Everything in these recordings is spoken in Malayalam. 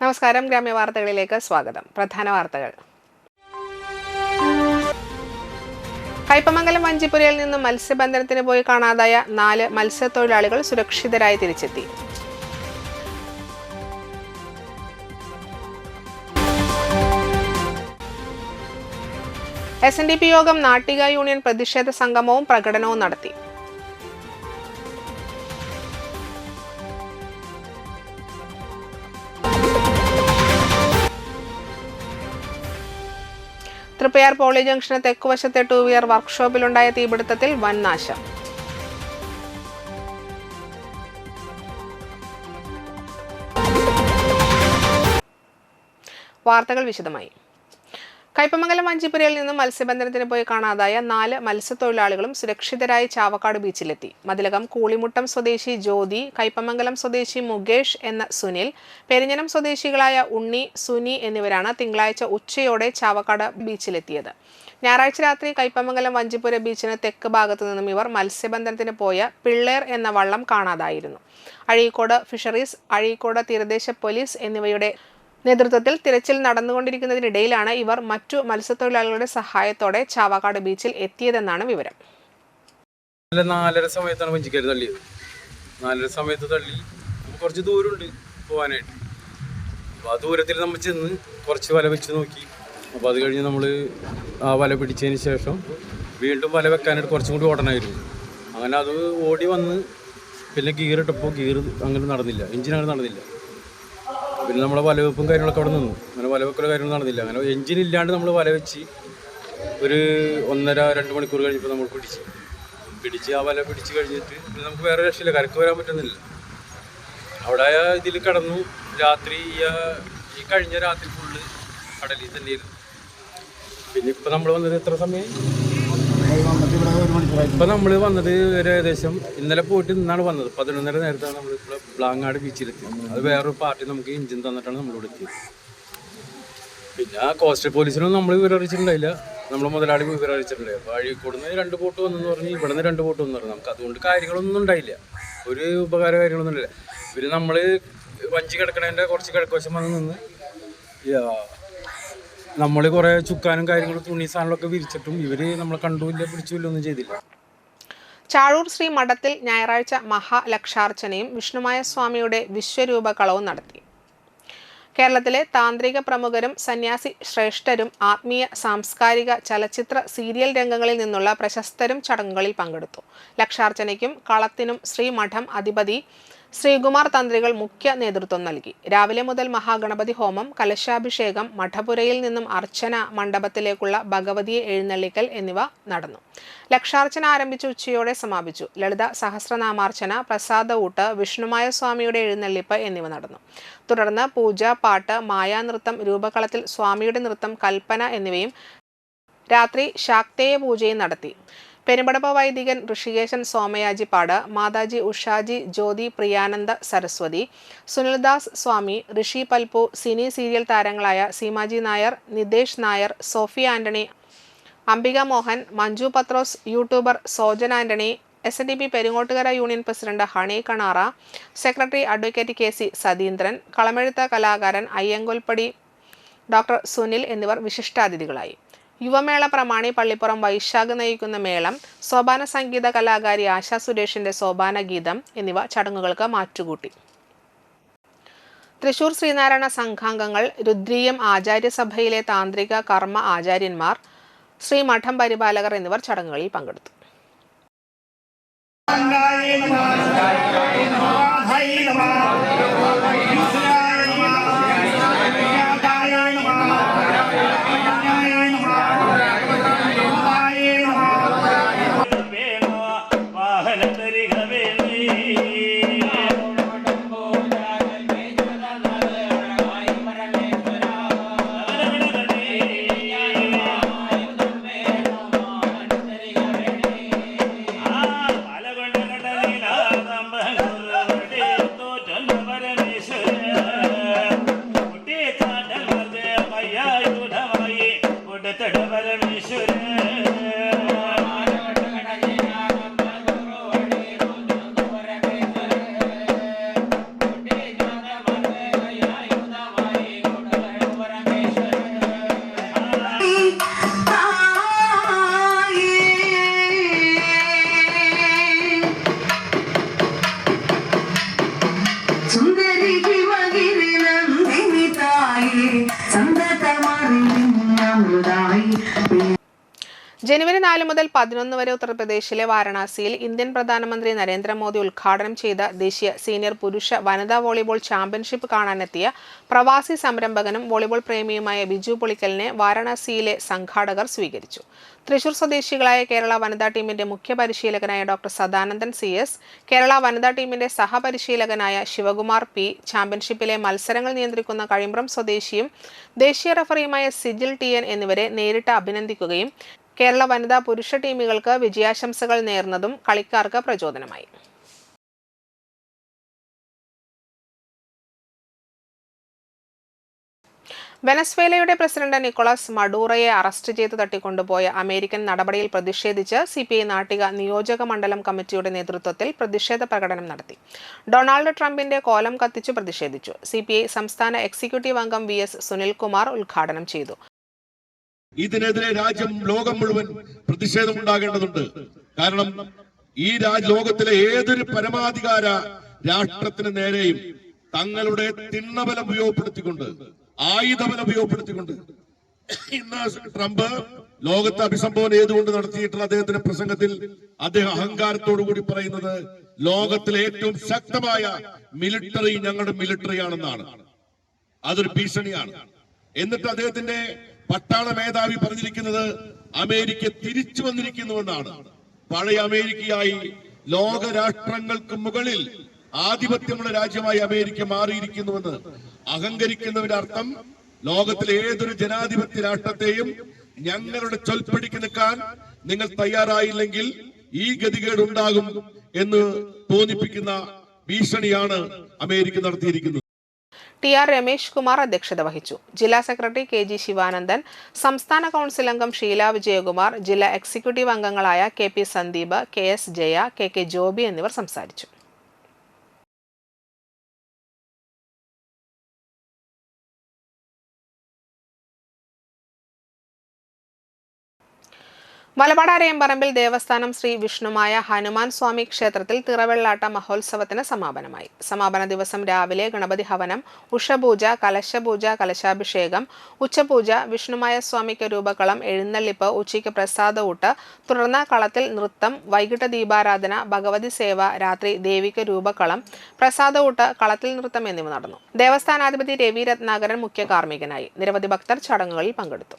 നമസ്കാരം. ഗ്രാമ്യ വാർത്തകളിലേക്ക് സ്വാഗതം. പ്രധാന വാർത്തകൾ. കയ്പമംഗലം വഞ്ചിപ്പുരയിൽ നിന്നും മത്സ്യബന്ധനത്തിന് പോയി കാണാതായ 4 മത്സ്യത്തൊഴിലാളികൾ സുരക്ഷിതരായി തിരിച്ചെത്തി. SNDP യോഗം നാട്ടിക യൂണിയൻ പ്രതിഷേധ സംഗമവും പ്രകടനവും നടത്തി. തൃപ്പയാർ പോളി ജംഗ്ഷന് തെക്കുവശത്തെ 2-വീലർ വർക്ക്ഷോപ്പിലുണ്ടായ തീപിടുത്തത്തിൽ വൻ നാശം. വാർത്തകൾ വിശദമായി. കയ്പമംഗലം വഞ്ചിപ്പുരയിൽ നിന്നും മത്സ്യബന്ധനത്തിന് പോയി കാണാതായ 4 മത്സ്യത്തൊഴിലാളികളും സുരക്ഷിതരായി ചാവക്കാട് ബീച്ചിലെത്തി. മതിലകം കൂളിമുട്ടം സ്വദേശി ജ്യോതി, കയ്പമംഗലം സ്വദേശി മുകേഷ് എന്ന സുനിൽ, പെരിഞ്ഞനം സ്വദേശികളായ ഉണ്ണി, സുനി എന്നിവരാണ് തിങ്കളാഴ്ച ഉച്ചയോടെ ചാവക്കാട് ബീച്ചിലെത്തിയത്. ഞായറാഴ്ച രാത്രി കയ്പമംഗലം വഞ്ചിപ്പുര ബീച്ചിന് തെക്ക് ഭാഗത്തു നിന്നും ഇവർ മത്സ്യബന്ധനത്തിന് പോയ പിള്ളേർ എന്ന വള്ളം കാണാതായിരുന്നു. അഴീക്കോട് ഫിഷറീസ്, അഴീക്കോട് തീരദേശ പോലീസ് എന്നിവയുടെ നേതൃത്വത്തിൽ തിരച്ചിൽ നടന്നുകൊണ്ടിരിക്കുന്നതിനിടയിലാണ് ഇവർ മറ്റു മത്സ്യത്തൊഴിലാളികളുടെ സഹായത്തോടെ ചാവക്കാട് ബീച്ചിൽ എത്തിയതെന്നാണ് വിവരം. 4:30 സമയത്താണ് വഞ്ചിക്കാർ തള്ളിയത്. 4:30 സമയത്ത് തള്ളി കുറച്ച് ദൂരമുണ്ട് പോകാനായിട്ട്. അപ്പോൾ ആ ദൂരത്തിൽ നമ്മൾ ചെന്ന് കുറച്ച് വല വെച്ച് നോക്കി. അപ്പോൾ അത് കഴിഞ്ഞ് നമ്മൾ ആ വല പിടിച്ചതിന് ശേഷം വീണ്ടും വല വെക്കാനായിട്ട് കുറച്ചും കൂടി ഓടണമായിരുന്നു. അങ്ങനെ അത് ഓടി വന്ന് പിന്നെ ഗീറിട്ടപ്പോൾ ഗീർ അങ്ങനെ നടന്നില്ല, എഞ്ചിൻ അങ്ങനെ നടന്നില്ല. പിന്നെ നമ്മളെ വലവെപ്പും കാര്യങ്ങളൊക്കെ അവിടെ നിന്നു. അങ്ങനെ വലവെക്കുന്ന കാര്യങ്ങൾ നടന്നില്ല. അങ്ങനെ എഞ്ചിൻ ഇല്ലാണ്ട് നമ്മൾ വല വെച്ച് ഒരു 1.5-2 മണിക്കൂർ കഴിഞ്ഞപ്പോൾ നമ്മൾ പിടിച്ച് ആ വല പിടിച്ച് കഴിഞ്ഞിട്ട് പിന്നെ നമുക്ക് വേറെ രക്ഷയില്ല, കരക്ക് വരാൻ പറ്റുന്നില്ല. അവിടെ ഇതിൽ കിടന്നു. രാത്രി ഈ കഴിഞ്ഞ രാത്രി ഫുള്ള് കടലിൽ തന്നെയായിരുന്നു. പിന്നെ ഇപ്പം നമ്മൾ വന്നത് എത്ര സമയം? ഇപ്പം നമ്മൾ വന്നത് ഒരു ഏകദേശം ഇന്നലെ പോയിട്ട് ഇന്നാണ് വന്നത്. 11:30 നേരത്താണ് നമ്മൾ ഇപ്പോൾ ബ്ലാങ്ങാട് ബീച്ചിലെത്തിയത്. അത് വേറൊരു പാർട്ടി നമുക്ക് എഞ്ചിൻ തന്നിട്ടാണ് നമ്മളിവിടെ എത്തിയത്. പിന്നെ കോസ്റ്റൽ പോലീസിനൊന്നും നമ്മൾ വിവരം അറിയിച്ചിട്ടുണ്ടായില്ല, നമ്മൾ മുതലാളി വിവരം അറിയിച്ചിട്ടുണ്ടായി. അപ്പോൾ അഴീക്കോടുന്ന് 2 ബോട്ട് വന്നെന്ന് പറഞ്ഞ് ഇവിടെ നിന്ന് 2 ബോട്ട് വന്നു പറഞ്ഞു. നമുക്ക് അതുകൊണ്ട് കാര്യങ്ങളൊന്നും ഉണ്ടായില്ല, ഒരു ഉപകാര കാര്യങ്ങളൊന്നും ഇല്ല. പിന്നെ നമ്മൾ വഞ്ചി കിടക്കണതിൻ്റെ കുറച്ച് കിഴക്കുവശം വന്ന് നിന്ന് നമ്മൾ കുറേ ചുക്കാനും കാര്യങ്ങളും തുണി സാധനങ്ങളൊക്കെ വിരിച്ചിട്ടും ഇവർ നമ്മളെ കണ്ടുമില്ല പിടിച്ചില്ല ഒന്നും ചെയ്തില്ല. ചാഴൂർ ശ്രീ മഠത്തിൽ ഞായറാഴ്ച മഹാലക്ഷാർച്ചനയും വിഷ്ണുമായ സ്വാമിയുടെ വിശ്വരൂപകളവും നടത്തി. കേരളത്തിലെ താന്ത്രിക പ്രമുഖരും സന്യാസി ശ്രേഷ്ഠരും ആത്മീയ, സാംസ്കാരിക, ചലച്ചിത്ര, സീരിയൽ രംഗങ്ങളിൽ നിന്നുള്ള പ്രശസ്തരും ചടങ്ങുകളിൽ പങ്കെടുത്തു. ലക്ഷാർച്ചനയ്ക്കും കളത്തിനും ശ്രീ മഠം അധിപതി ശ്രീകുമാർ തന്ത്രികൾ മുഖ്യ നേതൃത്വം നൽകി. രാവിലെ മുതൽ മഹാഗണപതി ഹോമം, കലശാഭിഷേകം, മഠപുരയിൽ നിന്നും അർച്ചന, മണ്ഡപത്തിലേക്കുള്ള ഭഗവതിയെ എഴുന്നള്ളിക്കൽ എന്നിവ നടന്നു. ലക്ഷാർച്ചന ആരംഭിച്ച ഉച്ചയോടെ സമാപിച്ചു. ലളിത സഹസ്രനാമാർച്ചന, പ്രസാദ ഊട്ട്, വിഷ്ണുമായ സ്വാമിയുടെ എഴുന്നള്ളിപ്പ് എന്നിവ നടന്നു. തുടർന്ന് പൂജ, പാട്ട്, മായാനൃത്തം, രൂപകളത്തിൽ സ്വാമിയുടെ നൃത്തം, കൽപ്പന എന്നിവയും രാത്രി ശാക്തേയ പൂജയും നടത്തി. പെരുമ്പടപ്പ വൈദികൻ ഋഷികേശൻ സോമയാജിപ്പാട്, മാതാജി ഉഷാജി ജ്യോതി പ്രിയാനന്ദ സരസ്വതി, സുനിൽദാസ് സ്വാമി, ഋഷി പൽപു, സിനി സീരിയൽ താരങ്ങളായ Seemaji Nair, Nitesh Nair, Sophie Antony, Ambika Mohan, Manju Pathrose, YouTuber Sojan Antony, SNDP Peringottukara union president Honey Kanara, secretary advocate KC Satheendran, കളമെഴുത്ത കലാകാരൻ അയ്യങ്കൊൽപ്പടി ഡോക്ടർ സുനിൽ എന്നിവർ വിശിഷ്ടാതിഥികളായി. യുവമേള പ്രമാണി പള്ളിപ്പുറം വൈശാഖ് നയിക്കുന്ന മേളം, സോപാന സംഗീത കലാകാരി ആശാ സുരേഷിന്റെ സോപാന ഗീതം എന്നിവ ചടങ്ങുകൾക്ക് മാറ്റുകൂട്ടി. തൃശൂർ ശ്രീനാരായണ സംഘാംഗങ്ങൾ, രുദ്രീയം ആചാര്യസഭയിലെ താന്ത്രിക കർമ്മ ആചാര്യന്മാർ, ശ്രീ മഠം പരിപാലകർ എന്നിവർ ചടങ്ങുകളിൽ പങ്കെടുത്തു. Thank you. ജനുവരി 4 മുതൽ 11 വരെ ഉത്തർപ്രദേശിലെ വാരണാസിയിൽ ഇന്ത്യൻ പ്രധാനമന്ത്രി നരേന്ദ്രമോദി ഉദ്ഘാടനം ചെയ്ത ദേശീയ സീനിയർ പുരുഷ വനിതാ വോളിബോൾ ചാമ്പ്യൻഷിപ്പ് കാണാനെത്തിയ പ്രവാസി സംരംഭകനും വോളിബോൾ പ്രേമിയുമായ ബിജു പുളിക്കലിനെ വാരണാസിയിലെ സംഘാടകർ സ്വീകരിച്ചു. തൃശൂർ സ്വദേശികളായ കേരള വനിതാ ടീമിന്റെ മുഖ്യ പരിശീലകനായ ഡോക്ടർ സദാനന്ദൻ CS, കേരള വനിതാ ടീമിന്റെ സഹപരിശീലകനായ ശിവകുമാർ P, ചാമ്പ്യൻഷിപ്പിലെ മത്സരങ്ങൾ നിയന്ത്രിക്കുന്ന കഴിമ്പ്രം സ്വദേശിയും ദേശീയ റഫറിയുമായ സിജിൽ TN എന്നിവരെ നേരിട്ട് അഭിനന്ദിക്കുകയും കേരള വനിതാ പുരുഷ ടീമുകൾക്ക് വിജയാശംസകൾ നേർന്നതും കളിക്കാർക്ക് പ്രചോദനമായി. വെനസ്വേലയുടെ പ്രസിഡന്റ് നിക്കോളാസ് മഡൂറോയെ അറസ്റ്റ് ചെയ്ത് തട്ടിക്കൊണ്ടുപോയ അമേരിക്കൻ നടപടിയിൽ പ്രതിഷേധിച്ച് CPI നാട്ടിക നിയോജക മണ്ഡലം കമ്മിറ്റിയുടെ നേതൃത്വത്തിൽ പ്രതിഷേധ പ്രകടനം നടത്തി. ഡൊണാൾഡ് ട്രംപിന്റെ കോലം കത്തിച്ചു പ്രതിഷേധിച്ചു. CPI സംസ്ഥാന എക്സിക്യൂട്ടീവ് അംഗം VS സുനിൽകുമാർ ഉദ്ഘാടനം ചെയ്തു. ഇതിനെതിരെ ലോകം മുഴുവൻ പ്രതിഷേധം ഉണ്ടാകേണ്ടതുണ്ട്. കാരണം ഈ ലോകത്തിലെ ഏതൊരു പരമാധികാര രാഷ്ട്രത്തിന് നേരെയും തങ്ങളുടെ തിണ്ണബലം ഉപയോഗപ്പെടുത്തിക്കൊണ്ട്, ആയുധബലം ഉപയോഗപ്പെടുത്തിക്കൊണ്ട് ഇന്ന് ട്രംപ് ലോകത്തെ അഭിസംബോധന ചെയ്തുകൊണ്ട് നടത്തിയിട്ടുള്ള അദ്ദേഹത്തിന്റെ പ്രസംഗത്തിൽ അദ്ദേഹം അഹങ്കാരത്തോടു കൂടി പറയുന്നത് ലോകത്തിലെ ഏറ്റവും ശക്തമായ മിലിറ്ററി ഞങ്ങളുടെ മിലിറ്ററിയാണെന്നാണ്. അതൊരു ഭീഷണിയാണ്. എന്നിട്ട് അദ്ദേഹത്തിന്റെ പട്ടാള മേധാവി പറഞ്ഞിരിക്കുന്നത് അമേരിക്ക തിരിച്ചു വന്നിരിക്കുന്നുവെന്നാണ്. പഴയ അമേരിക്കയായി ലോക രാഷ്ട്രങ്ങൾക്ക് മുകളിൽ ആധിപത്യമുള്ള രാജ്യമായി അമേരിക്ക മാറിയിരിക്കുന്നുവെന്ന് അഹങ്കരിക്കുന്നതിന്റെ അർത്ഥം ലോകത്തിലെ ഏതൊരു ജനാധിപത്യ രാഷ്ട്രത്തെയും ഞങ്ങളുടെ ചൊൽപ്പടിക്ക് നിൽക്കാൻ നിങ്ങൾ തയ്യാറായില്ലെങ്കിൽ ഈ ഗതികേട് ഉണ്ടാകും എന്ന് തോന്നിപ്പിക്കുന്ന ഭീഷണിയാണ് അമേരിക്ക നടത്തിയിരിക്കുന്നത്. TR രമേശ് കുമാർ അധ്യക്ഷത വഹിച്ചു. ജില്ലാ സെക്രട്ടറി KG ശിവാനന്ദൻ, സംസ്ഥാന കൗൺസിൽ അംഗം ഷീല വിജയകുമാർ, ജില്ലാ എക്സിക്യൂട്ടീവ് അംഗങ്ങളായ KP Sandeep, KS Jaya, KK Joby എന്നിവർ സംസാരിച്ചു. മലബാർ അരയമ്പറമ്പിൽ ദേവസ്ഥാനം ശ്രീ വിഷ്ണുമായ ഹനുമാൻ സ്വാമി ക്ഷേത്രത്തിൽ തിറവെള്ളാട്ട മഹോത്സവത്തിന് സമാപനമായി. സമാപന ദിവസം രാവിലെ ഗണപതി ഹവനം, ഉഷപൂജ, കലശപൂജ, കലശാഭിഷേകം, ഉച്ചപൂജ, വിഷ്ണുമായ സ്വാമിക്ക് രൂപകളം, എഴുന്നള്ളിപ്പ്, ഉച്ചയ്ക്ക് പ്രസാദ ഊട്ട്, തുടർന്ന് കളത്തിൽ നൃത്തം, വൈകിട്ട് ദീപാരാധന, ഭഗവതി സേവ, രാത്രി ദേവിക്ക് രൂപകളം, പ്രസാദ ഊട്ട്, കളത്തിൽ നൃത്തം എന്നിവ നടന്നു. ദേവസ്ഥാനാധിപതി രവി രത്നാകരൻ മുഖ്യ കാർമ്മികനായി. നിരവധി ഭക്തർ ചടങ്ങുകളിൽ പങ്കെടുത്തു.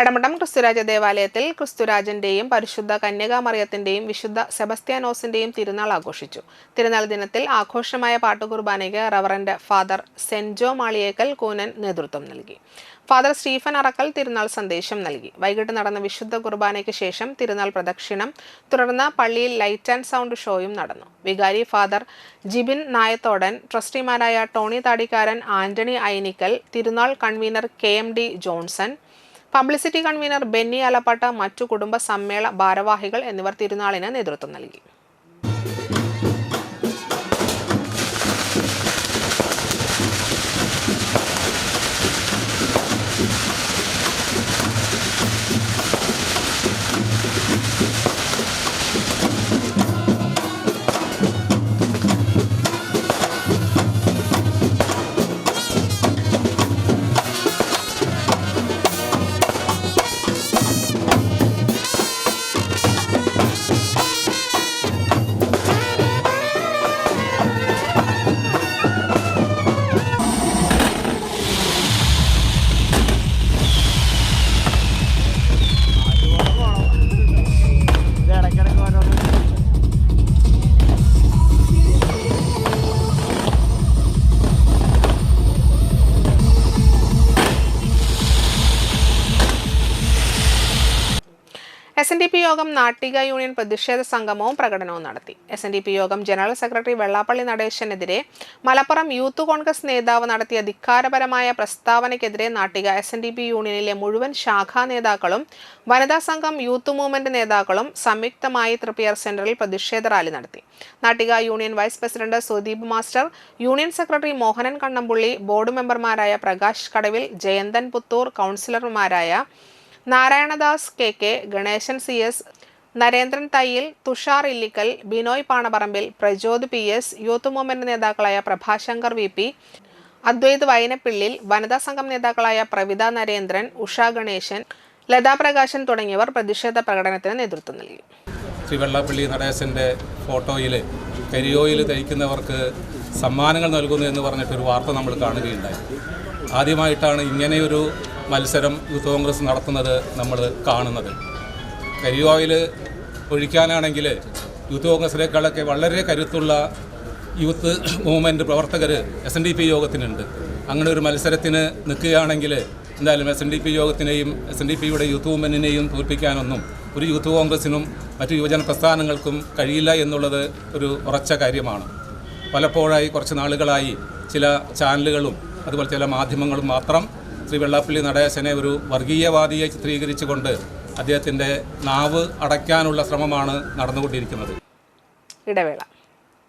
എടമഠം ക്രിസ്തുരാജ ദേവാലയത്തിൽ ക്രിസ്തുരാജന്റെയും പരിശുദ്ധ കന്യകാമറിയത്തിന്റെയും വിശുദ്ധ സെബസ്ത്യാനോസിന്റെയും തിരുനാൾ ആഘോഷിച്ചു. തിരുനാൾ ദിനത്തിൽ ആഘോഷമായ പാട്ടുകുർബാനയ്ക്ക് റവറന്റ് ഫാദർ സെൻജോ മാളിയേക്കൽ കൂനൻ നേതൃത്വം നൽകി. ഫാദർ സ്റ്റീഫൻ അറക്കൽ തിരുനാൾ സന്ദേശം നൽകി. വൈകിട്ട് നടന്ന വിശുദ്ധ കുർബാനയ്ക്ക് ശേഷം തിരുനാൾ പ്രദക്ഷിണം, തുടർന്ന് പള്ളിയിൽ ലൈറ്റ് ആൻഡ് സൗണ്ട് ഷോയും നടന്നു. വികാരി ഫാദർ ജിബിൻ നായത്തോടൻ, ട്രസ്റ്റിമാരായ ടോണി താടിക്കാരൻ, ആന്റണി ഐനിക്കൽ, തിരുനാൾ convener KMD Johnson, publicity convener Benny Alappatt, മറ്റു കുടുംബ സമ്മേളന ഭാരവാഹികൾ എന്നിവർ തിരുനാളിന് നേതൃത്വം നൽകി. SNDP യോഗം നാട്ടിക യൂണിയൻ പ്രതിഷേധ സംഗമവും പ്രകടനവും നടത്തി. SNDP യോഗം ജനറൽ സെക്രട്ടറി വെള്ളാപ്പള്ളി നടേശനെതിരെ മലപ്പുറം യൂത്ത് കോൺഗ്രസ് നേതാവ് നടത്തിയ ധിക്കാരപരമായ പ്രസ്താവനയ്ക്കെതിരെ നാട്ടിക SNDP യൂണിയനിലെ മുഴുവൻ ശാഖാ നേതാക്കളും വനിതാ സംഘം യൂത്ത് മൂവ്മെന്റ് നേതാക്കളും സംയുക്തമായി തൃപ്പിയർ സെന്ററിൽ പ്രതിഷേധ റാലി നടത്തി. Nattika union vice president Sudeep master, union secretary Mohanan Kannampully, board മെമ്പർമാരായ പ്രകാശ് കടവിൽ, ജയന്തൻ പുത്തൂർ, കൗൺസിലർമാരായ Narayanadas KK, Ganesan CS, Narendran Thayyil, Thushar Illikkal, Binoy Panaparambil, Prajod PS, youth movement നേതാക്കളായ പ്രഭാശങ്കർ VP, അദ്വൈത് വൈനപ്പിള്ളിൽ, വനിതാ സംഘം നേതാക്കളായ പ്രവിത നരേന്ദ്രൻ, ഉഷ ഗണേശൻ, ലതാ പ്രകാശൻ തുടങ്ങിയവർ പ്രതിഷേധ പ്രകടനത്തിന് നേതൃത്വം നൽകി. ശ്രീ വെള്ളാപ്പള്ളി നടേശൻ്റെ ഫോട്ടോയിൽ കരിയോയിൽ തയ്ക്കുന്നവർക്ക് സമ്മാനങ്ങൾ നൽകുന്നു എന്ന് പറഞ്ഞിട്ടൊരു വാർത്ത നമ്മൾ കാണുകയുണ്ടായി. ആദ്യമായിട്ടാണ് ഇങ്ങനെയൊരു മത്സരം യൂത്ത് കോൺഗ്രസ് നടത്തുന്നത് നമ്മൾ കാണുന്നത്. കരിയോയിൽ ഒഴിക്കാനാണെങ്കിൽ യൂത്ത് കോൺഗ്രസിനേക്കാളൊക്കെ വളരെ കരുത്തുള്ള യൂത്ത് മൂവ്മെൻറ്റ് പ്രവർത്തകർ SNDP യോഗത്തിനുണ്ട്. അങ്ങനെ ഒരു മത്സരത്തിന് നിൽക്കുകയാണെങ്കിൽ എന്തായാലും SNDP യോഗത്തിനെയും SNDPയുടെ യൂത്ത് മൂവ്മെൻറ്റിനെയും തോൽപ്പിക്കാനൊന്നും ഒരു യൂത്ത് കോൺഗ്രസിനും മറ്റു യുവജന പ്രസ്ഥാനങ്ങൾക്കും കഴിയില്ല എന്നുള്ളത് ഒരു ഉറച്ച കാര്യമാണ്. പലപ്പോഴായി കുറച്ച് നാളുകളായി ചില ചാനലുകളും അതുപോലെ ചില മാധ്യമങ്ങളും മാത്രം ശ്രീ വെള്ളാപ്പള്ളി നടേശനെ ഒരു വർഗീയവാദിയെ ചിത്രീകരിച്ചുകൊണ്ട് അദ്ദേഹത്തിൻ്റെ നാവ് അടയ്ക്കാനുള്ള ശ്രമമാണ് നടന്നുകൊണ്ടിരിക്കുന്നത്. ഇടവേള.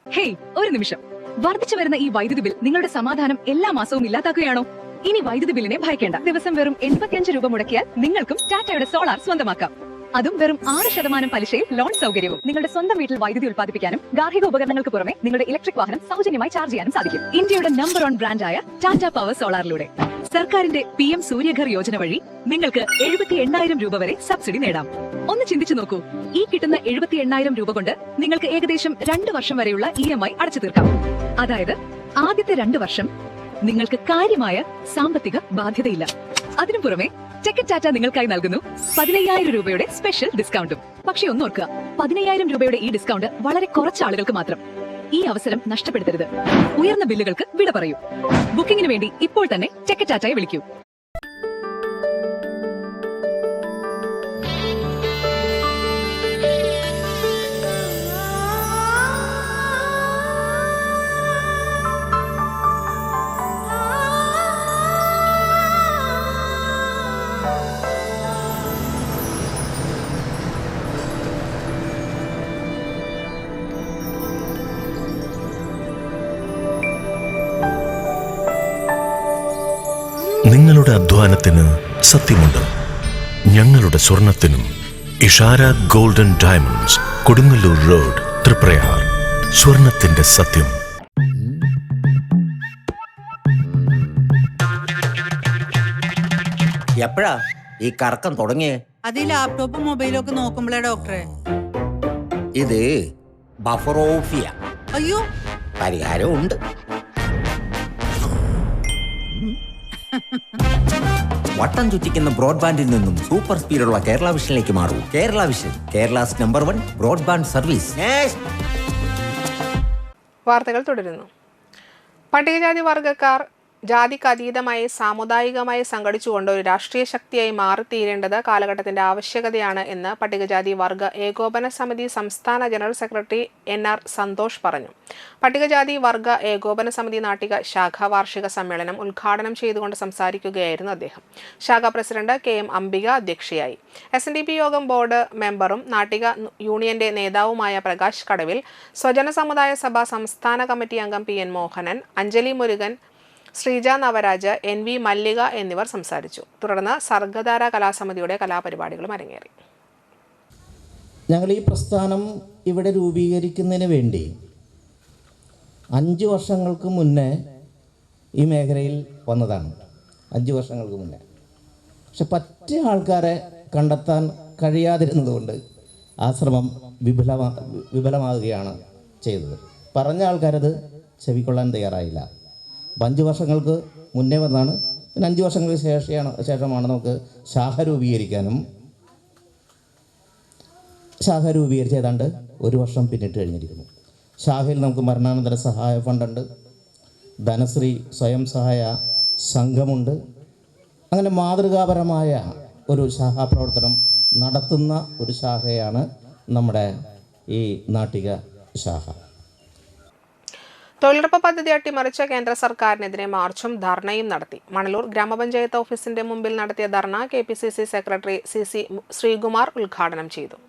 ഹേയ്, ഒരു നിമിഷം. വർദ്ധിച്ചു വരുന്ന ഈ വൈദ്യുതി ബിൽ നിങ്ങളുടെ സമാധാനം എല്ലാ മാസവും ഇല്ലാതാക്കുകയാണോ? ഇനി വൈദ്യുതി ബില്ലിനെ ഭയക്കേണ്ട. ദിവസം വെറും 85 രൂപ മുടക്കിയാൽ നിങ്ങൾക്കും ടാറ്റയുടെ സോളാർ സ്വന്തമാക്കാം. അതും വെറും 6% പലിശയിൽ ലോൺ സൗകര്യവും. നിങ്ങളുടെ സ്വന്തം വീട്ടിൽ വൈദ്യുതി ഉൽപ്പാദിപ്പിക്കാനും ഗാർഹിക ഉപകരണങ്ങൾക്ക് പുറമെ നിങ്ങളുടെ ഇലക്ട്രിക് വാഹനം സൗജന്യമായി ചാർജ് ചെയ്യാനും സാധിക്കും. ഇന്ത്യയുടെ നമ്പർ 1 ബ്രാൻഡായ ടാറ്റ പവർ സോളാറിലൂടെ സർക്കാരിന്റെ PM സൂര്യഘർ യോജന വഴി നിങ്ങൾക്ക് 78,000 രൂപ വരെ സബ്സിഡി നേടാം. ഒന്ന് ചിന്തിച്ചു നോക്കൂ. ഈ കിട്ടുന്ന 78,000 രൂപ കൊണ്ട് നിങ്ങൾക്ക് ഏകദേശം 2 വർഷം വരെയുള്ള EMI അടച്ചു തീർക്കാം. അതായത് ആദ്യത്തെ 2 വർഷം നിങ്ങൾക്ക് കാര്യമായ സാമ്പത്തിക ബാധ്യതയില്ല. അതിനു പുറമെ ടെക്കറ്റ് ടാറ്റ നിങ്ങൾക്കായി നൽകുന്നു 15,000 രൂപയുടെ സ്പെഷ്യൽ ഡിസ്കൗണ്ടും. പക്ഷേ ഒന്നോർക്കുക, 15,000 രൂപയുടെ ഈ ഡിസ്കൗണ്ട് വളരെ കുറച്ച് ആളുകൾക്ക് മാത്രം. ഈ അവസരം നഷ്ടപ്പെടുത്തരുത്. ഉയർന്ന ബില്ലുകൾക്ക് വിട പറയൂ. ബുക്കിംഗിന് വേണ്ടി ഇപ്പോൾ തന്നെ ടെക്കറ്റ് ടാറ്റയെ വിളിക്കൂ. നിങ്ങളുടെ അധ്വാനത്തിന് സത്യമുണ്ട്. ഞങ്ങളുടെ സ്വർണത്തിനും. Ishara golden diamonds, Kodungallur road, Triprayar. സ്വർണത്തിന്റെ സത്യം. എപ്പോഴാ ഈ കറക്കം തുടങ്ങിയേ? അത് ഈ ലാപ്ടോപ്പും മൊബൈലും ഒക്കെ നോക്കുമ്പോഴേ ഡോക്ടറെ. ഇത് ബഫറോഫിയ. അയ്യോ, പരിഹാരം ഉണ്ട്. വട്ടം ചുറ്റിക്കുന്ന ബ്രോഡ്ബാൻഡിൽ നിന്നും സൂപ്പർ സ്പീഡുള്ള കേരള വിഷനിലേക്ക് മാറൂ. Kerala vision, Kerala's number 1 broadband service. വാർത്തകൾ തുടരുന്നു. പട്ടികജാതി വർഗ്ഗക്കാർ ജാതിക്കതീതമായി സാമുദായികമായി സംഘടിച്ചുകൊണ്ട് ഒരു രാഷ്ട്രീയ ശക്തിയായി മാറിത്തീരേണ്ടത് കാലഘട്ടത്തിന്റെ ആവശ്യകതയാണ് എന്ന് പട്ടികജാതി വർഗ ഏകോപന സമിതി സംസ്ഥാന ജനറൽ സെക്രട്ടറി NR സന്തോഷ് പറഞ്ഞു. പട്ടികജാതി വർഗ ഏകോപന സമിതി നാട്ടിക ശാഖാ വാർഷിക സമ്മേളനം ഉദ്ഘാടനം ചെയ്തുകൊണ്ട് സംസാരിക്കുകയായിരുന്നു അദ്ദേഹം. ശാഖാ പ്രസിഡന്റ് KM അംബിക അധ്യക്ഷയായി. SNDP യോഗം ബോർഡ് മെമ്പറും നാട്ടിക യൂണിയന്റെ നേതാവുമായ പ്രകാശ് കടവിൽ, സ്വജന സമുദായ സഭ സംസ്ഥാന കമ്മിറ്റി അംഗം PN മോഹനൻ, അഞ്ജലി മുരുകൻ, ശ്രീജ നവരാജ്, NV മല്ലിക എന്നിവർ സംസാരിച്ചു. തുടർന്ന് സർഗധാര കലാസമിതിയുടെ കലാപരിപാടികളും അരങ്ങേറി. ഞങ്ങൾ ഈ പ്രസ്ഥാനം ഇവിടെ രൂപീകരിക്കുന്നതിന് വേണ്ടി 5 വർഷങ്ങൾക്ക് മുന്നേ ഈ മേഖലയിൽ വന്നതാണ്. 5 വർഷങ്ങൾക്ക് മുന്നേ. പക്ഷെ പറ്റിയ ആൾക്കാരെ കണ്ടെത്താൻ കഴിയാതിരുന്നതുകൊണ്ട് ആ ശ്രമം വിഫലമാകുകയാണ് ചെയ്തത്. പറഞ്ഞ ആൾക്കാരത് ചെവിക്കൊള്ളാൻ തയ്യാറായില്ല. 5 വർഷങ്ങൾക്ക് മുന്നേ വന്നാണ്. പിന്നെ 5 വർഷങ്ങൾക്ക് ശേഷമാണ് നമുക്ക് ശാഖ രൂപീകരിക്കാനും. ശാഖ രൂപീകരിച്ച് ഏതാണ്ട് 1 വർഷം പിന്നിട്ട് കഴിഞ്ഞിരിക്കുന്നു. ശാഖയിൽ നമുക്ക് മരണാനന്തര സഹായ ഫണ്ടുണ്ട്, ധനശ്രീ സ്വയം സഹായ സംഘമുണ്ട്. അങ്ങനെ മാതൃകാപരമായ ഒരു ശാഖാപ്രവർത്തനം നടത്തുന്ന ഒരു ശാഖയാണ് നമ്മുടെ ഈ നാട്ടിക ശാഖ. തൊഴിലുറപ്പ് പദ്ധതി അട്ടിമറിച്ച കേന്ദ്ര സർക്കാരിനെതിരെ മാർച്ചും ധർണയും നടത്തി. മണലൂർ ഗ്രാമപഞ്ചായത്ത് ഓഫീസിന്റെ മുമ്പിൽ നടത്തിയ ധർണ KPCC സെക്രട്ടറി CC ശ്രീകുമാർ ഉദ്ഘാടനം ചെയ്തു.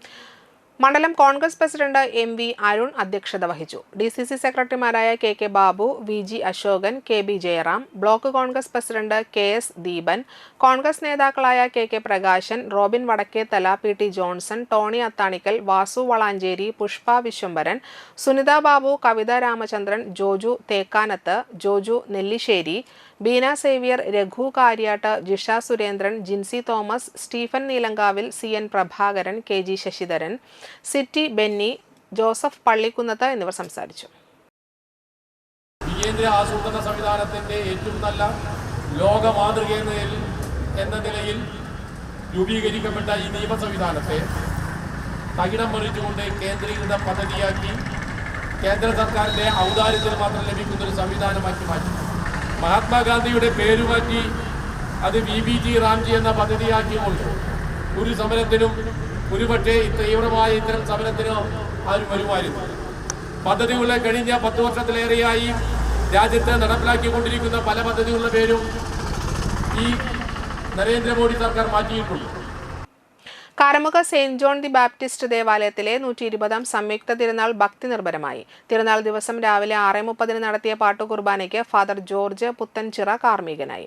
മണ്ഡലം കോൺഗ്രസ് പ്രസിഡന്റ് MV അരുൺ അധ്യക്ഷത വഹിച്ചു. DCC സെക്രട്ടറിമാരായ KK Babu, VG Ashokan, KB Jayaram, block Congress president KS Deepan, Congress നേതാക്കളായ KK Prakashan, Robin Vadakkethala, PT Johnson, Tony Athanikkal, Vasu Valanchery, Pushpa Viswambharan, Sunitha Babu, Kavitha Ramachandran, Joju Thekkanath, Joju Nellissery, Beena Xavier, Raghu Karyatt, Jisha Surendran, Jincy Thomas, Stephen Neelankavil, CN Prabhakaran, KG Sasidharan, city Benny, Joseph Pallikkunnath എന്നിവർ സംസാരിച്ചു. കേന്ദ്ര ആസൂത്രണ സംവിധാനത്തിന്റെ ഏറ്റവും നല്ല ലോക മാതൃക എന്ന നിലയിൽ രൂപീകരിക്കപ്പെട്ട ഈ നിയമ സംവിധാനത്തെ തകിടം മറിച്ചുകൊണ്ട് കേന്ദ്രീകൃത പദ്ധതിയാക്കി കേന്ദ്ര സർക്കാരിന്റെ ഔദാര്യത്തിന് മാത്രം ലഭിക്കുന്ന ഒരു സംവിധാനമാക്കി മാറ്റി. മഹാത്മാഗാന്ധിയുടെ പേര് മാറ്റി അത് VBG റാംജി എന്ന പദ്ധതിയാക്കിക്കൊണ്ട് ഒരു സമരത്തിനും ഒരുപക്ഷെ തീവ്രമായ ഇത്തരം സമരത്തിന് ആരും വരുമായിരുന്നു. പദ്ധതികളെ കഴിഞ്ഞ 10 വർഷത്തിലേറെയായി രാജ്യത്ത് നടപ്പിലാക്കിക്കൊണ്ടിരിക്കുന്ന പല പദ്ധതികളുടെ പേരും ഈ നരേന്ദ്രമോദി സർക്കാർ മാറ്റിയിട്ടുണ്ട്. കാരമുക സെയിന്റ് ജോൺ ദി ബാപ്റ്റിസ്റ്റ് ദേവാലയത്തിലെ 120-ാം സംയുക്ത തിരുനാൾ ഭക്തി നിർഭരമായി. തിരുനാൾ ദിവസം രാവിലെ 6:30 നടത്തിയ പാട്ടുകുർബാനയ്ക്ക് ഫാദർ ജോർജ് പുത്തൻചിറ കാർമ്മികനായി.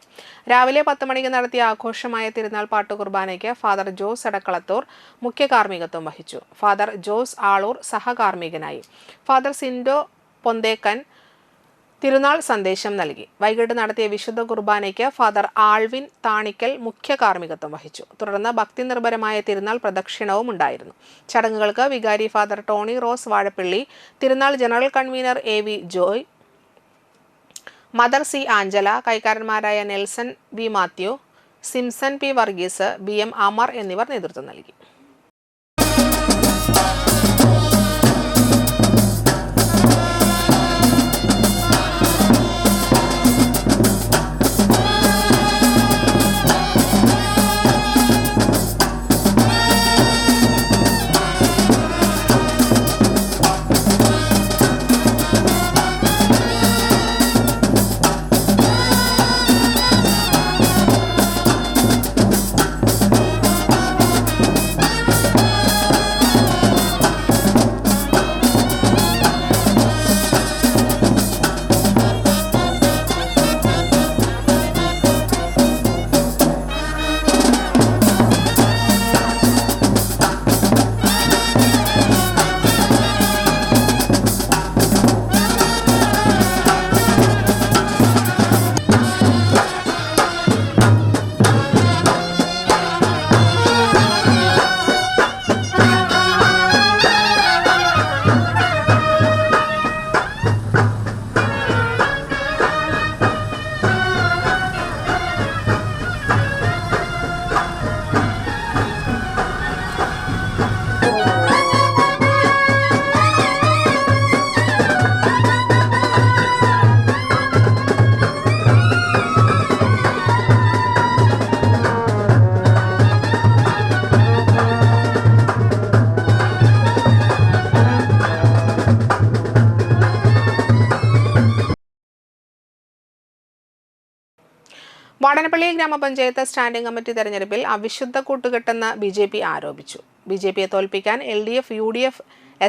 രാവിലെ 10 മണിക്ക് നടത്തിയ ആഘോഷമായ തിരുനാൾ പാട്ടുകുർബാനയ്ക്ക് ഫാദർ ജോസ് എടക്കളത്തൂർ മുഖ്യ കാർമ്മികത്വം വഹിച്ചു. ഫാദർ ജോസ് ആളൂർ സഹകാർമ്മികനായി. ഫാദർ സിൻഡോ പൊന്തേക്കൻ തിരുനാൾ സന്ദേശം നൽകി. വൈകിട്ട് നടത്തിയ വിശുദ്ധ കുർബാനയ്ക്ക് ഫാദർ ആൾവിൻ താണിക്കൽ മുഖ്യ കാർമ്മികത്വം വഹിച്ചു. തുടർന്ന് ഭക്തി നിർഭരമായ തിരുനാൾ പ്രദക്ഷിണവും ഉണ്ടായിരുന്നു. ചടങ്ങുകൾക്ക് വികാരി ഫാദർ ടോണി റോസ് വാഴപ്പിള്ളി, തിരുനാൾ general convener AV Joy, mother C Angela, കൈക്കാരന്മാരായ Nelson B Mathew, Simson P Varghese, BM Amar എന്നിവർ നേതൃത്വം നൽകി. വാടനപ്പള്ളി ഗ്രാമപഞ്ചായത്ത് സ്റ്റാൻഡിംഗ് കമ്മിറ്റി തെരഞ്ഞെടുപ്പിൽ അവിശുദ്ധ കൂട്ടുകെട്ടെന്ന് BJP ആരോപിച്ചു. BJPയെ തോൽപ്പിക്കാൻ LDF, UDF,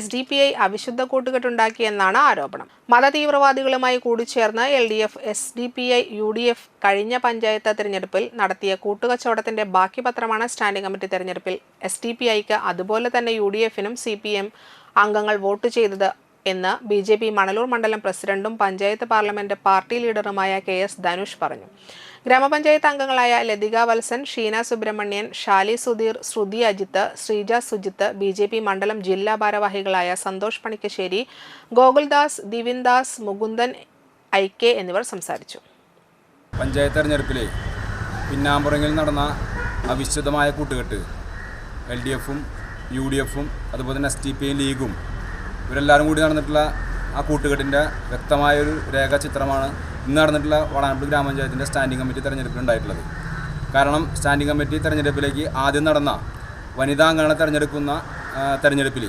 SDPI അവിശുദ്ധ കൂട്ടുകെട്ടുണ്ടാക്കിയെന്നാണ് ആരോപണം. മതതീവ്രവാദികളുമായി കൂടിച്ചേർന്ന് LDF, SDPI, UDF കഴിഞ്ഞ പഞ്ചായത്ത് തെരഞ്ഞെടുപ്പിൽ നടത്തിയ കൂട്ടുകച്ചവടത്തിന്റെ ബാക്കി പത്രമാണ് സ്റ്റാൻഡിംഗ് കമ്മിറ്റി തെരഞ്ഞെടുപ്പിൽ SDPIക്ക് അതുപോലെ തന്നെ UDFനും CPM അംഗങ്ങൾ വോട്ട് ചെയ്തത് എന്ന് BJP മണലൂർ മണ്ഡലം പ്രസിഡന്റും പഞ്ചായത്ത് പാർലമെന്റ് പാർട്ടി ലീഡറുമായ KS ധനുഷ് പറഞ്ഞു. ഗ്രാമപഞ്ചായത്ത് അംഗങ്ങളായ ലതിക വത്സൻ, ഷീന സുബ്രഹ്മണ്യൻ, ഷാലി സുധീർ, ശ്രുതി അജിത്ത്, ശ്രീജ സുജിത്ത്, BJP മണ്ഡലം ജില്ലാ ഭാരവാഹികളായ സന്തോഷ് പണിക്കശ്ശേരി, ഗോകുൽദാസ്, ദിവിൻദാസ്, മുകുന്ദൻ IK എന്നിവർ സംസാരിച്ചു. പഞ്ചായത്ത് തെരഞ്ഞെടുപ്പിലെ പിന്നാമ്പുറങ്ങളിൽ നടന്ന അവിശുദ്ധമായ കൂട്ടുകെട്ട് LDFും UDFും അതുപോലെ തന്നെ SDPI ലീഗും ഇവരെല്ലാവരും കൂടി നടന്നിട്ടുള്ള ആ കൂട്ടുകെട്ടിൻ്റെ വ്യക്തമായൊരു രേഖാചിത്രമാണ് ഇന്ന് നടന്നിട്ടുള്ള വാടാനപ്പള്ളി ഗ്രാമപഞ്ചായത്തിൻ്റെ സ്റ്റാൻഡിംഗ് കമ്മിറ്റി തെരഞ്ഞെടുപ്പിലുണ്ടായിട്ടുള്ളത്. കാരണം സ്റ്റാൻഡിംഗ് കമ്മിറ്റി തെരഞ്ഞെടുപ്പിലേക്ക് ആദ്യം നടന്ന വനിതാ അംഗങ്ങളെ തെരഞ്ഞെടുപ്പിൽ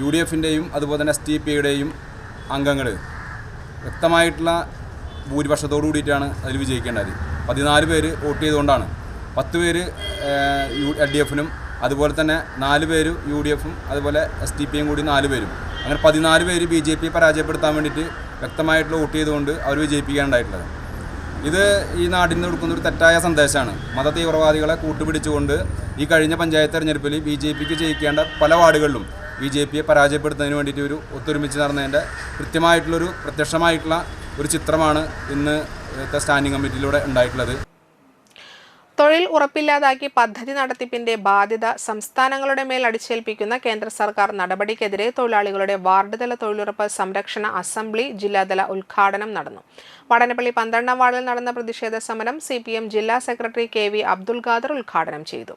UDFൻ്റെയും അതുപോലെ തന്നെ STPയുടെയും അംഗങ്ങൾ വ്യക്തമായിട്ടുള്ള ഭൂരിപക്ഷത്തോടു കൂടിയിട്ടാണ് അതിൽ വിജയിക്കേണ്ടത്. 14 പേര് വോട്ട് ചെയ്തുകൊണ്ടാണ്. 10 പേര് LDFനും അതുപോലെ തന്നെ 4 പേര് UDFും അതുപോലെ STPയും കൂടി 4 പേരും, അങ്ങനെ 14 പേര് BJP പരാജയപ്പെടുത്താൻ വേണ്ടിയിട്ട് വ്യക്തമായിട്ടുള്ള വോട്ട് ചെയ്തുകൊണ്ട് അവർ വിജയിപ്പിക്കാനുണ്ടായിട്ടുള്ളത്. ഇത് ഈ നാടിന് കൊടുക്കുന്നൊരു തെറ്റായ സന്ദേശമാണ്. മത തീവ്രവാദികളെ കൂട്ടുപിടിച്ചുകൊണ്ട് ഈ കഴിഞ്ഞ പഞ്ചായത്ത് തെരഞ്ഞെടുപ്പിൽ BJPക്ക് ജയിക്കേണ്ട പല വാർഡുകളിലും BJPയെ പരാജയപ്പെടുത്തുന്നതിന് വേണ്ടിയിട്ട് ഒരു ഒത്തൊരുമിച്ച് നടന്നതിൻ്റെ കൃത്യമായിട്ടുള്ളൊരു പ്രത്യക്ഷമായിട്ടുള്ള ഒരു ചിത്രമാണ് ഇന്ന് സ്റ്റാൻഡിംഗ് കമ്മിറ്റിയിലൂടെ ഉണ്ടായിട്ടുള്ളത്. തൊഴിൽ ഉറപ്പില്ലാതാക്കി പദ്ധതി നടത്തിപ്പിന്റെ ബാധ്യത സംസ്ഥാനങ്ങളുടെ മേൽ അടിച്ചേൽപ്പിക്കുന്ന കേന്ദ്ര സർക്കാർ നടപടിക്കെതിരെ തൊഴിലാളികളുടെ വാർഡ് തല തൊഴിലുറപ്പ് സംരക്ഷണ അസംബ്ലി ജില്ലാതല ഉദ്ഘാടനം നടന്നു. വടനപ്പള്ളി 12-ാം വാർഡിൽ നടന്ന പ്രതിഷേധ സമരം CPM ജില്ലാ സെക്രട്ടറി KV അബ്ദുൽ ഖാദർ ഉദ്ഘാടനം ചെയ്തു.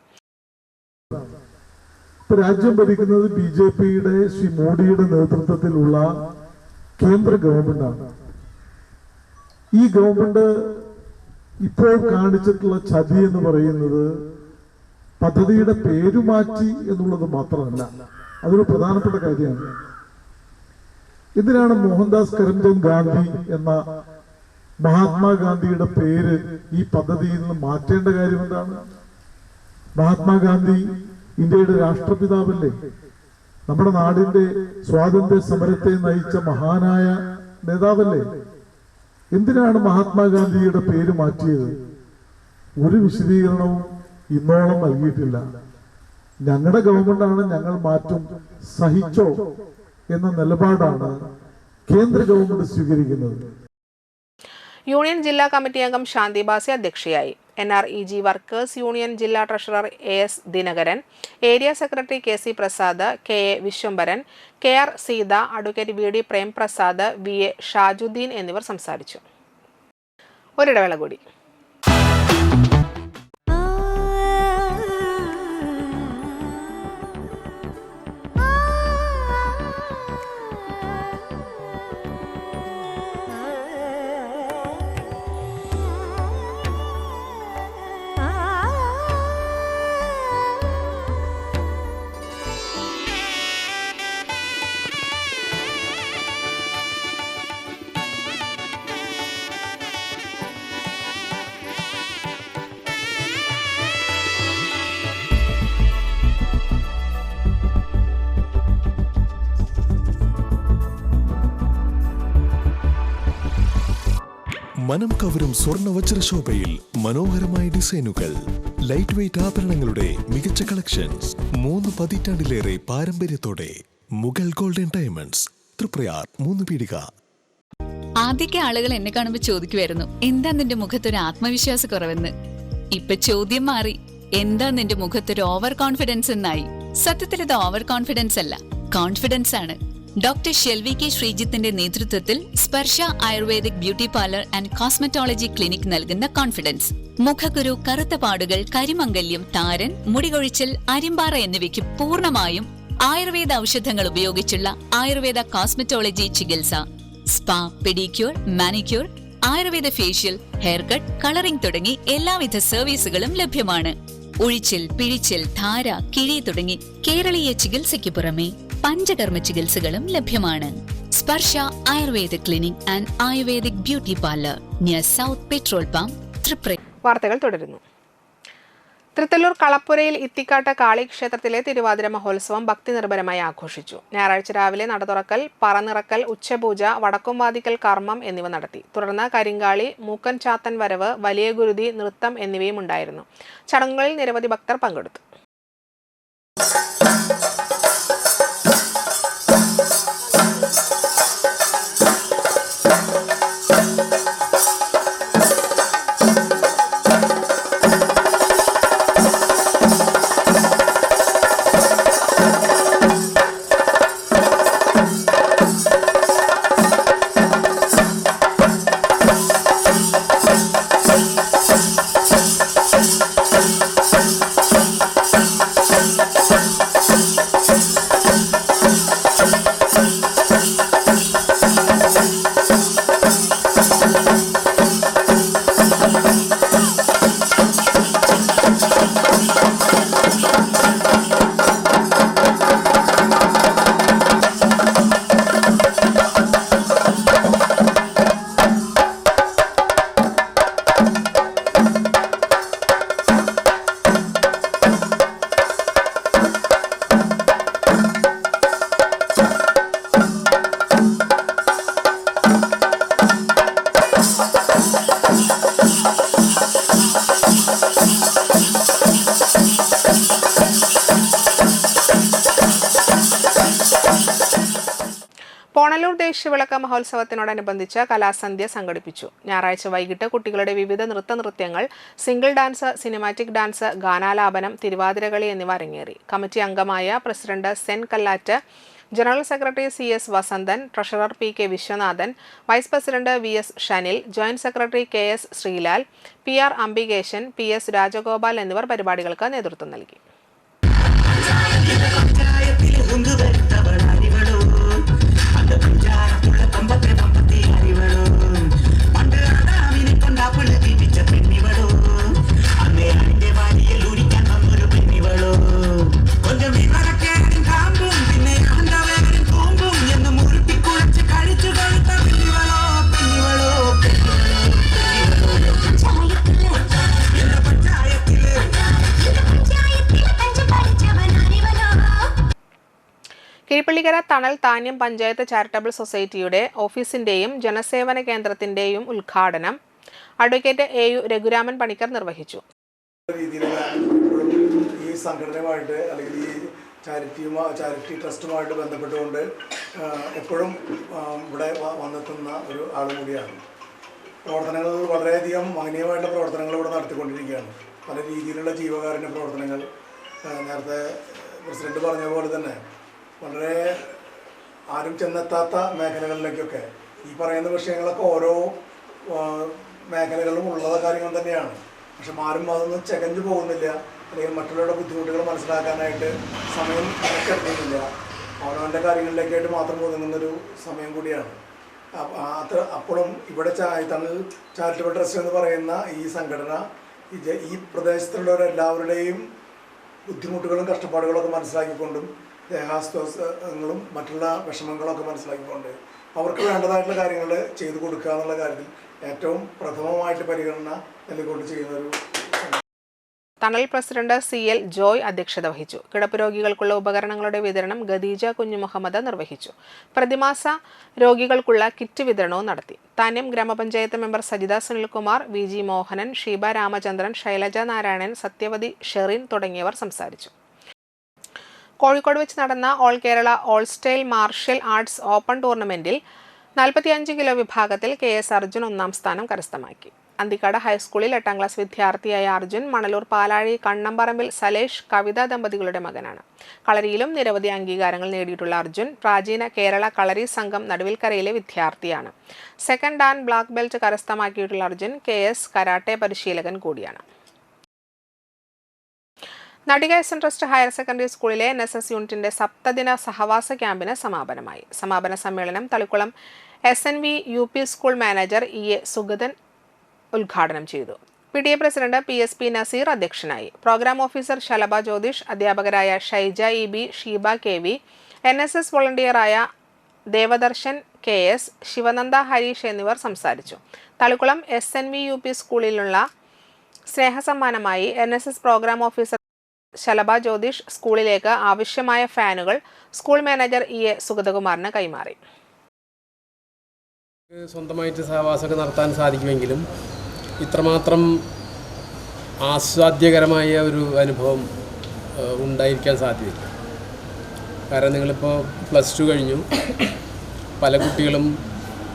രാജ്യം ഭരിക്കുന്നത് BJPയുടെ ശ്രീ മോഡിയുടെ നേതൃത്വത്തിലുള്ള കേന്ദ്ര ഗവൺമെന്റാണ്. ഈ ഗവൺമെന്റ് ഇപ്പോൾ കാണിച്ചിട്ടുള്ള ചതി എന്ന് പറയുന്നത് പദ്ധതിയുടെ പേര് മാറ്റി എന്നുള്ളത് മാത്രമല്ല, അതൊരു പ്രധാനപ്പെട്ട കാര്യമാണ്. എന്തിനാണ് മോഹൻദാസ് കരംചന്ദ് ഗാന്ധി എന്ന മഹാത്മാഗാന്ധിയുടെ പേര് ഈ പദ്ധതിയിൽ നിന്ന് മാറ്റേണ്ട കാര്യം എന്താണ്? മഹാത്മാഗാന്ധി ഇന്ത്യയുടെ രാഷ്ട്രപിതാവല്ലേ? നമ്മുടെ നാടിന്റെ സ്വാതന്ത്ര്യ സമരത്തെ നയിച്ച മഹാനായ നേതാവല്ലേ? എന്തിനാണ് മഹാത്മാഗാന്ധിയുടെ പേര് മാറ്റിയത്? ഒരു വിശദീകരണവും ഇന്നോളം നൽകിയിട്ടില്ല. ഞങ്ങളുടെ ഗവൺമെന്റാണ്, ഞങ്ങൾ മാറ്റും, സഹിച്ചോ എന്ന നിലപാടാണ് കേന്ദ്ര ഗവൺമെന്റ് സ്വീകരിക്കുന്നത്. യൂണിയൻ ജില്ലാ കമ്മിറ്റി അംഗം ശാന്തി ബാസി അധ്യക്ഷയായി. NREG വർക്കേഴ്സ് യൂണിയൻ ജില്ലാ treasurer AS Dinakaran, area secretary KC Prasad, KA Vishwambharan, KR Seetha, advocate VD Premprasad, VA Shajudheen എന്നിവർ സംസാരിച്ചു. ഒരിടവേള കൂടി. മനം കവരും സ്വർണ്ണ വജ്രശോഭയിൽ മനോഹരമായ ഡിസൈനുകൾ, ലൈറ്റ് വെയ്റ്റ് ആഭരണങ്ങളുടെ മികച്ച കളക്ഷൻസ്, 3 പതിറ്റാണ്ടിലേറെ പാരമ്പര്യത്തോടെ മുഗൾ ഗോൾഡൻ ഡയമണ്ട്സ്, തൃപ്രയാർ 3 പീടിക. ആദ്യമൊക്കെ ആളുകൾ എന്നെ കാണുമ്പോൾ ചോദിക്കുമായിരുന്നു, എന്താ നിന്റെ മുഖത്തൊരു ആത്മവിശ്വാസ കുറവെന്ന്. ഇപ്പൊ ചോദ്യം മാറി, എന്താ നിന്റെ മുഖത്തൊരു ഓവർ കോൺഫിഡൻസ് എന്നായി. സത്യത്തിൽ ഇത് ഓവർ കോൺഫിഡൻസ് അല്ല, കോൺഫിഡൻസ് ആണ്. ഡോക്ടർ ഷെൽവി കെ ശ്രീജിത്തിന്റെ നേതൃത്വത്തിൽ Sparsha Ayurvedic beauty parlour and cosmetology clinic നൽകുന്ന കോൺഫിഡൻസ്. മുഖക്കുരു, കറുത്ത പാടുകൾ, കരിമംഗല്യം, താരൻ, മുടികൊഴിച്ചൽ, അരിമ്പാറ എന്നിവയ്ക്ക് പൂർണ്ണമായും ആയുർവേദ ഔഷധങ്ങൾ ഉപയോഗിച്ചുള്ള ആയുർവേദ കോസ്മെറ്റോളജി ചികിത്സ. Spa, pedicure, manicure, Ayurveda facial, hair cut, colouring തുടങ്ങി എല്ലാവിധ സർവീസുകളും ലഭ്യമാണ്. ഉഴിച്ചിൽ, പിഴിച്ചിൽ, ധാര, കിഴി തുടങ്ങി കേരളീയ ചികിത്സയ്ക്ക് പുറമെ പഞ്ചകർമ്മ ചികിത്സകളും ലഭ്യമാണ്. Sparsha Ayurveda clinic and Ayurvedic beauty parlour, near south petrol pump, Triprayar. വാർത്തകൾ തുടരുന്നു. തൃത്തല്ലൂർ കളപ്പുരയിൽ ഇത്തിക്കാട്ട് കാളി ക്ഷേത്രത്തിലെ തിരുവാതിര മഹോത്സവം ഭക്തിനിർഭരമായി ആഘോഷിച്ചു. ഞായറാഴ്ച രാവിലെ നട തുറക്കൽ, പറനിറക്കൽ, ഉച്ചപൂജ, വടക്കുംവാദിക്കൽ കർമ്മം എന്നിവ നടത്തി. തുടർന്ന് കരിങ്കാളി, മൂക്കൻ ചാത്തൻ വരവ്, വലിയ ഗുരുതി, നൃത്തം എന്നിവയും ഉണ്ടായിരുന്നു. ചടങ്ങുകളിൽ നിരവധി ഭക്തർ പങ്കെടുത്തു. പോണലൂർ ദേശീയവിളക്ക് മഹോത്സവത്തിനോടനുബന്ധിച്ച് കലാസന്ധ്യ സംഘടിപ്പിച്ചു. ഞായറാഴ്ച വൈകിട്ട് കുട്ടികളുടെ വിവിധ നൃത്തങ്ങൾ, സിംഗിൾ ഡാൻസ്, സിനിമാറ്റിക് ഡാൻസ്, ഗാനാലാപനം, തിരുവാതിരകളി എന്നിവ അരങ്ങേറി. കമ്മിറ്റി അംഗമായ president Sen Kallatt, general secretary CS Vasanthan, treasurer PK Viswanathan, vice president VS Shanil, joint secretary KS Sreelal, PR Ambikesan, PS Rajagopal എന്നിവർ പരിപാടികൾക്ക് നേതൃത്വം നൽകി. കീഴ്പള്ളിക്കര തണൽ താന്യം പഞ്ചായത്ത് ചാരിറ്റബിൾ സൊസൈറ്റിയുടെ ഓഫീസിന്റെയും ജനസേവന കേന്ദ്രത്തിന്റെയും ഉദ്ഘാടനം അഡ്വക്കേറ്റ് AU രഘുരാമൻ പണിക്കർ നിർവഹിച്ചു. ഈ സംഘടനയുമായിട്ട് അല്ലെങ്കിൽ ഈ ചാരിറ്റി ട്രസ്റ്റുമായിട്ട് ബന്ധപ്പെട്ടുകൊണ്ട് എപ്പോഴും ഇവിടെ വന്നെത്തുന്ന ഒരു ആൾ കൂടിയാണ്. പ്രവർത്തനങ്ങൾ വളരെയധികം മാന്യമായിട്ടുള്ള പ്രവർത്തനങ്ങൾ ഇവിടെ നടത്തിക്കൊണ്ടിരിക്കുകയാണ്. പല രീതിയിലുള്ള ജീവകാരുണ്യ പ്രവർത്തനങ്ങൾ നേരത്തെ പ്രസിഡന്റ് പറഞ്ഞ പോലെ തന്നെ വളരെ ആരും ചെന്നെത്താത്ത മേഖലകളിലേക്കൊക്കെ ഈ പറയുന്ന വിഷയങ്ങളൊക്കെ ഓരോ മേഖലകളിലും ഉള്ള കാര്യങ്ങൾ തന്നെയാണ്. പക്ഷെ ആരും അതൊന്നും ചകഞ്ഞു പോകുന്നില്ല, അല്ലെങ്കിൽ മറ്റുള്ളവരുടെ ബുദ്ധിമുട്ടുകൾ മനസ്സിലാക്കാനായിട്ട് സമയം കണ്ടെത്തുന്നില്ല. അവനവൻ്റെ കാര്യങ്ങളിലേക്കായിട്ട് മാത്രം ഒതുങ്ങുന്നൊരു സമയം കൂടിയാണ്. അപ്പോഴും ഇവിടെ തണൽ ചാരിറ്റബിൾ ട്രസ്റ്റ് എന്ന് പറയുന്ന ഈ സംഘടന ഈ പ്രദേശത്തുള്ളവരെല്ലാവരുടെയും ബുദ്ധിമുട്ടുകളും കഷ്ടപ്പാടുകളൊക്കെ മനസ്സിലാക്കിക്കൊണ്ടും ദേഹാസ്വാസ്ഥങ്ങളും മറ്റുള്ള വിഷമങ്ങളൊക്കെ മനസ്സിലാക്കിക്കൊണ്ട് അവർക്ക് വേണ്ടതായിട്ടുള്ള കാര്യങ്ങൾ ചെയ്തു കൊടുക്കുക എന്നുള്ള കാര്യത്തിൽ ഏറ്റവും പ്രഥമമായിട്ട് പരിഗണന നൽകിക്കൊണ്ട് ചെയ്യുന്നൊരു തണൽ പ്രസിഡന്റ് CL ജോയ് അധ്യക്ഷത വഹിച്ചു. കിടപ്പ് രോഗികൾക്കുള്ള ഉപകരണങ്ങളുടെ വിതരണം ഖദീജ കുഞ്ഞുമുഹമ്മദ് നിർവഹിച്ചു. പ്രതിമാസ രോഗികൾക്കുള്ള കിറ്റ് വിതരണവും നടത്തി. താന്യം ഗ്രാമപഞ്ചായത്ത് മെമ്പർ സജിത സുനിൽകുമാർ, VG മോഹനൻ, ഷീബ രാമചന്ദ്രൻ, ശൈലജ നാരായണൻ, സത്യവതി ഷെറിൻ തുടങ്ങിയവർ സംസാരിച്ചു. കോഴിക്കോട് വെച്ച് നടന്ന all Kerala all style martial arts open ടൂർണമെന്റിൽ 45 കിലോ വിഭാഗത്തിൽ KS അർജുൻ ഒന്നാം സ്ഥാനം കരസ്ഥമാക്കി. അന്തിക്കാട് ഹൈസ്കൂളിൽ 8ാം ക്ലാസ് വിദ്യാർത്ഥിയായ അർജുൻ മണലൂർ പാലാഴി കണ്ണമ്പറമ്പിൽ സലേഷ് കവിത ദമ്പതികളുടെ മകനാണ്. കളരിയിലും നിരവധി അംഗീകാരങ്ങൾ നേടിയിട്ടുള്ള അർജുൻ പ്രാചീന കേരള കളരി സംഘം നടുവിൽക്കരയിലെ വിദ്യാർത്ഥിയാണ്. സെക്കൻഡ് ഡാൻ ബ്ലാക്ക് ബെൽറ്റ് കരസ്ഥമാക്കിയിട്ടുള്ള അർജുൻ KS കരാട്ടെ പരിശീലകൻ കൂടിയാണ്. Nattika SN trust higher secondary സ്കൂളിലെ NSS യൂണിറ്റിന്റെ സപ്തദിന സഹവാസ ക്യാമ്പിന് സമാപനമായി. സമാപന സമ്മേളനം Thalikkulam SNV UP school manager EA Sugathan ഉദ്ഘാടനം ചെയ്തു. PTA പ്രസിഡന്റ് PSP നസീർ അധ്യക്ഷനായി. പ്രോഗ്രാം ഓഫീസർ ശലഭ ജ്യോതിഷ്, അധ്യാപകരായ Shaija EB, Sheeba KV, NSS വോളണ്ടിയറായ Devadarshan KS, Sivananda Harish എന്നിവർ സംസാരിച്ചു. തളിക്കുളം SNV UP സ്കൂളിലുള്ള സ്നേഹസമ്മാനമായി NSS programme officer Shalabha Jyothish സ്കൂളിലേക്ക് ആവശ്യമായ ഫാനുകൾ സ്കൂൾ മാനേജർ EA സുഗതകുമാറിന് കൈമാറി. സ്വന്തമായിട്ട് സഹവാസമൊക്കെ നടത്താൻ സാധിക്കുമെങ്കിലും ഇത്രമാത്രം ആസ്വാദ്യകരമായ ഒരു അനുഭവം ഉണ്ടായിരിക്കാൻ സാധ്യതയില്ല. കാരണം നിങ്ങളിപ്പോൾ +2 കഴിഞ്ഞു, പല കുട്ടികളും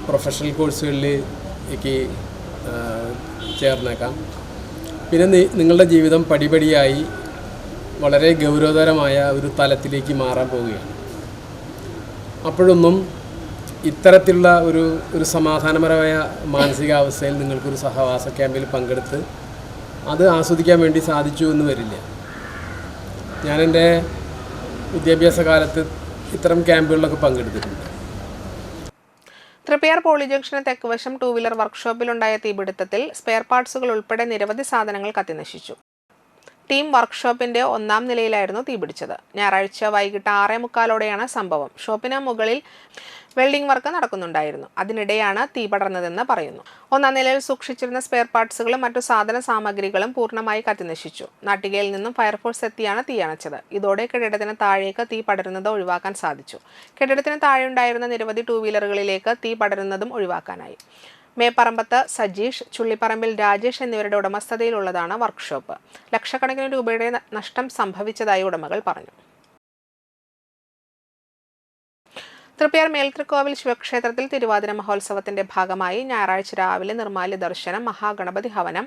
പ്രൊഫഷണൽ കോഴ്സുകളിലേക്ക് ചേർന്നേക്കാം. പിന്നെ നിങ്ങളുടെ ജീവിതം പടിപടിയായി വളരെ ഗൗരവതരമായ ഒരു തലത്തിലേക്ക് മാറാൻ പോവുകയാണ്. അപ്പോഴൊന്നും ഇത്തരത്തിലുള്ള ഒരു സമാധാനപരമായ മാനസികാവസ്ഥയിൽ നിങ്ങൾക്കൊരു സഹവാസ ക്യാമ്പിൽ പങ്കെടുത്ത് അത് ആസ്വദിക്കാൻ വേണ്ടി സാധിച്ചു എന്ന് വരില്ല. ഞാൻ എൻ്റെ വിദ്യാഭ്യാസ കാലത്ത് ഇത്തരം ക്യാമ്പുകളിലൊക്കെ പങ്കെടുത്തിട്ടുണ്ട്. തൃപ്പയാർ പോളി ജംഗ്ഷന് തെക്കുവശം 2 വീലർ വർക്ക്ഷോപ്പിലുണ്ടായ തീപിടുത്തത്തിൽ സ്പെയർ പാർട്സുകൾ ഉൾപ്പെടെ നിരവധി സാധനങ്ങൾ കത്തിനശിച്ചു. ടീം വർക്ക്ഷോപ്പിന്റെ 1ാം നിലയിലായിരുന്നു തീപിടിച്ചത്. ഞായറാഴ്ച വൈകിട്ട് 6:45ഓടെയാണ് സംഭവം. ഷോപ്പിന് മുകളിൽ വെൽഡിംഗ് വർക്ക് നടക്കുന്നുണ്ടായിരുന്നു. അതിനിടെയാണ് തീ പടർന്നതെന്ന് പറയുന്നു. 1ാം നിലയിൽ സൂക്ഷിച്ചിരുന്ന സ്പെയർ പാർട്സുകളും മറ്റു സാധന സാമഗ്രികളും പൂർണ്ണമായി കത്തിനശിച്ചു. നാട്ടികയിൽ നിന്നും ഫയർഫോഴ്സ് എത്തിയാണ് തീയണച്ചത്. ഇതോടെ കെട്ടിടത്തിന് താഴേക്ക് തീ പടരുന്നത് ഒഴിവാക്കാൻ സാധിച്ചു. കെട്ടിടത്തിന് താഴെയുണ്ടായിരുന്ന നിരവധി 2 വീലറുകളിലേക്ക് തീ പടരുന്നതും ഒഴിവാക്കാനായി. മേപ്പറമ്പത്ത് സജീഷ്, ചുള്ളിപ്പറമ്പിൽ രാജേഷ് എന്നിവരുടെ ഉടമസ്ഥതയിലുള്ളതാണ് വർക്ക്ഷോപ്പ്. ലക്ഷക്കണക്കിന് രൂപയുടെ നഷ്ടം സംഭവിച്ചതായി ഉടമകൾ പറഞ്ഞു. തൃപ്പയാർ മേൽത്തൃക്കോവിൽ ശിവക്ഷേത്രത്തിൽ തിരുവാതിര മഹോത്സവത്തിന്റെ ഭാഗമായി ഞായറാഴ്ച രാവിലെ നിർമ്മാല്യ ദർശനം, മഹാഗണപതി ഹവനം,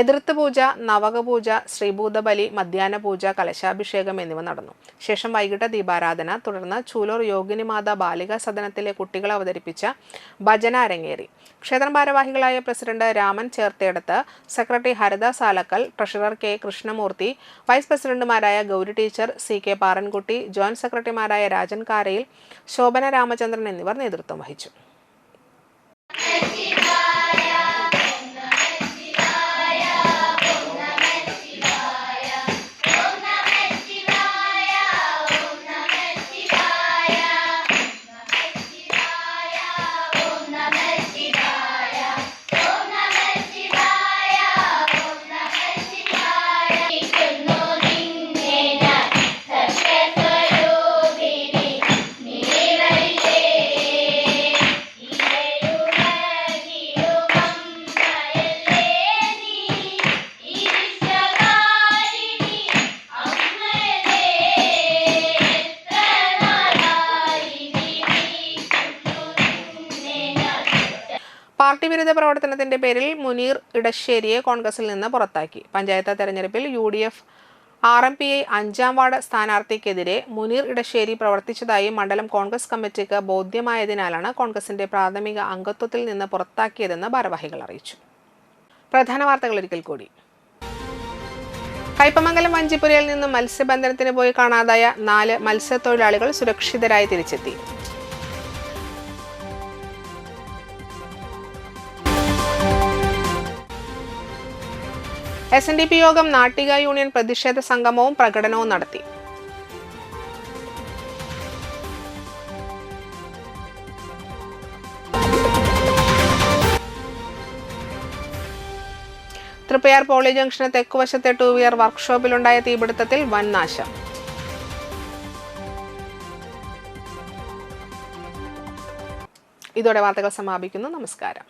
എതിർത്ത് പൂജ, നവകപൂജ, ശ്രീഭൂതബലി, മധ്യാഹ്ന പൂജ, കലശാഭിഷേകം എന്നിവ നടന്നു. ശേഷം വൈകിട്ട് ദീപാരാധന, തുടർന്ന് ചൂലൂർ യോഗിനിമാത ബാലികാ സദനത്തിലെ കുട്ടികൾ അവതരിപ്പിച്ച ഭജന അരങ്ങേറി. ക്ഷേത്രം ഭാരവാഹികളായ president Raman Chertheduth, secretary Haridas Alakkal, treasurer K Krishnamoorthy, vice പ്രസിഡന്റുമാരായ Gauri teacher, CK Parankutty, joint സെക്രട്ടറിമാരായ രാജൻ കാരയിൽ, ശോഭന രാമചന്ദ്രൻ എന്നിവർ നേതൃത്വം വഹിച്ചു. പാർട്ടി വിരുദ്ധ പ്രവർത്തനത്തിന്റെ പേരിൽ മുനീർ ഇടശ്ശേരിയെ കോൺഗ്രസിൽ നിന്ന് പുറത്താക്കി. പഞ്ചായത്ത് തെരഞ്ഞെടുപ്പിൽ UDF RMPI 5-ാം വാർഡ് സ്ഥാനാർത്ഥിക്കെതിരെ മുനീർ ഇടശ്ശേരി പ്രവർത്തിച്ചതായി മണ്ഡലം കോൺഗ്രസ് കമ്മിറ്റിക്ക് ബോധ്യമായതിനാലാണ് കോൺഗ്രസിന്റെ പ്രാഥമിക അംഗത്വത്തിൽ നിന്ന് പുറത്താക്കിയതെന്ന് ഭാരവാഹികൾ അറിയിച്ചു. പ്രധാന വാർത്തകൾ ഒരിക്കൽ കൂടി. കയ്പമംഗലം വഞ്ചിപ്പുരയിൽ നിന്ന് മത്സ്യബന്ധനത്തിന് പോയി കാണാതായ 4 മത്സ്യത്തൊഴിലാളികൾ സുരക്ഷിതരായി തിരിച്ചെത്തി. SNDP യോഗം നാട്ടിക യൂണിയൻ പ്രതിഷേധ സംഗമവും പ്രകടനവും നടത്തി. തൃപ്പയാർ പോളി ജംഗ്ഷന് തെക്കുവശത്തെ 2-വീലർ വർക്ക്ഷോപ്പിലുണ്ടായ തീപിടുത്തത്തിൽ വൻ നാശം. ഇതോടെ വാർത്തകൾ സമാപിക്കുന്നു. നമസ്കാരം.